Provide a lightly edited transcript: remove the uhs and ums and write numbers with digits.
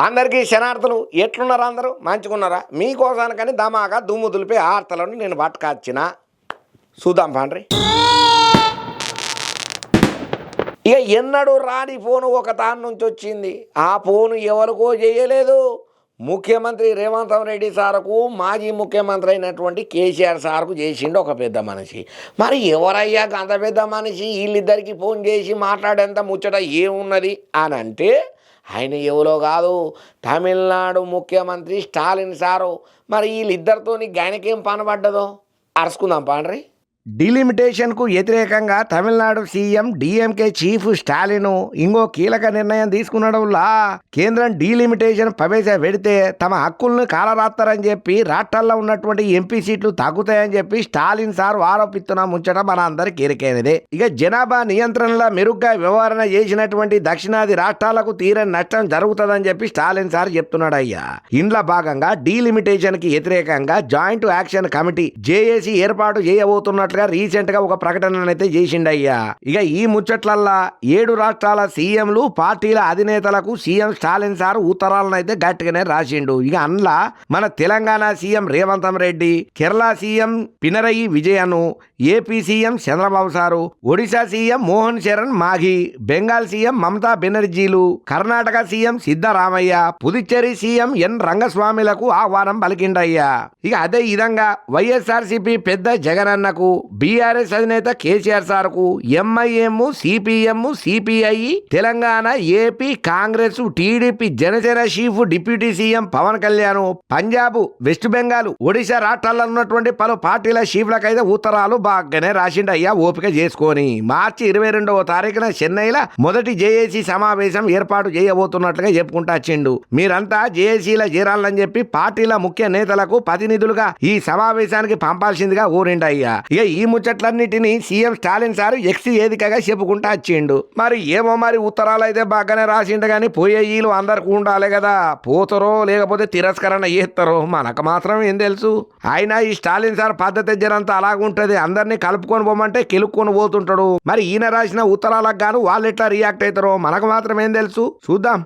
అందరికీ శనార్థులు ఎట్లున్నారు? అందరూ మంచుకున్నారా? మీకోసానికని దమాగా దుమ్ము దులిపి ఆర్తలను నేను పట్టుకొచ్చిన చూద్దాం పాండ్రి. ఇక ఎన్నడూ రాని ఫోను ఒక తాను నుంచి వచ్చింది. ఆ ఫోను ఎవరికో చేయలేదు, ముఖ్యమంత్రి రేవంత్ రెడ్డి సార్కు, మాజీ ముఖ్యమంత్రి అయినటువంటి కేసీఆర్ సార్కు చేసిండు ఒక పెద్ద మనిషి. మరి ఎవరయ్యా అంత పెద్ద మనిషి? వీళ్ళిద్దరికి ఫోన్ చేసి మాట్లాడేంత ముచ్చట ఏమున్నది అని అంటే ఆయన ఎవరో కాదు, తమిళనాడు ముఖ్యమంత్రి స్టాలిన్ సారు. మరి వీళ్ళిద్దరితో ఆయనకేం పనబడ్డదో అరుచుకుందాం పాండ్రి. డిలిమిటేషన్కు వ్యతిరేకంగా Tamil Nadu CM DMK chief Stalin ఇంకో కీలక నిర్ణయం తీసుకునడంలా కేంద్రం డీలిమిటేషన్ ప్రవేశపెడితే తమ హక్కులను కాలరాస్తారని చెప్పి రాష్ట్రాల్లో ఉన్నటువంటి ఎంపీ సీట్లు తగ్గుతాయని చెప్పి స్టాలిన్ సార్ ఆరోపిస్తున్న ముచ్చట మన అందరికి ఎరికైనదే. ఇక జనాభా నియంత్రణలో మెరుగ్గా వ్యవహరణ చేసినటువంటి దక్షిణాది రాష్ట్రాలకు తీరని నష్టం జరుగుతుందని చెప్పి స్టాలిన్ సార్ చెప్తున్నాడు అయ్యా. ఇంట్లో భాగంగా డీలిమిటేషన్ కి వ్యతిరేకంగా జాయింట్ యాక్షన్ కమిటీ జేఏసీ ఏర్పాటు చేయబోతున్నట్లుగా రీసెంట్ గా ఒక ప్రకటననైతే చేసిండయ్యా. ఇక ఈ ముచ్చట్లల్లా 7 రాష్ట్రాల సీఎంలు, పార్టీల అధినేతలకు సీఎం స్టాలిన్ సార్ ఉత్తరాలను అయితే గట్టిగానే రాసిండు. ఇక అందులో మన Telangana CM Revanth Reddy, Kerala CM Pinarayi Vijayan, AP CM Chandrababu sir, Odisha CM Mohan Charan Majhi, Bengal CM Mamata బెనర్జీలు, Karnataka CM Siddaramaiah, Puducherry CM N రంగస్వామిలకు ఆహ్వానం పలికిండయ్యా. ఇక అదే విధంగా వైఎస్ఆర్సీపీ పెద్ద జగనన్నకు, బీఆర్ఎస్ అధినేత కేసీఆర్ సార్కు, MIM, CPM, CPI, Telangana, AP Congress, TDP, Janasena chief deputy CM Pawan Kalyan, Punjab, West Bengal, Odisha రాష్ట్రాల్లో ఉన్నటువంటి పలు పార్టీల చీఫ్లకైతే ఉత్తరాలు బాగానే రాసిండయ్యా ఓపిక చేసుకొని. మార్చి 22వ తారీఖున చెన్నైలో మొదటి జేఏసీ సమావేశం ఏర్పాటు చేయబోతున్నట్లుగా చెప్పుకుంటా వచ్చిండు. మీరంతా జేఏసీల చేరాలని చెప్పి పార్టీల ముఖ్య నేతలకు ప్రతినిధులుగా ఈ సమావేశానికి పంపాల్సిందిగా కోరిండయ్యా. ఇక ఈ ముచ్చట్లన్నిటినీ సీఎం స్టాలిన్ సార్ ఎక్స్ వేదికగా చెప్పుకుంటా వచ్చిండు. మరి ఏమో మరి ఉత్తరాలు అయితే బాగానే రాసిండు కానీ పోయే వీళ్ళు అందరికి ఉండాలి కదా, పోతారో లేకపోతే తిరస్కరణ చేస్తారో మనకు మాత్రం ఏం తెలుసు. అయినా ఈ స్టాలిన్ సార్ పద్ధతి జరంతా అలాగుంటది, అందరినీ కలుపుకొని పోమంటే కెలుక్కొని పోతుంటాడు. మరి ఈయన రాసిన ఉత్తరాలకు గాను వాళ్ళు ఎట్లా రియాక్ట్ అవుతారో మనకు మాత్రం ఏం తెలుసు, చూద్దాం.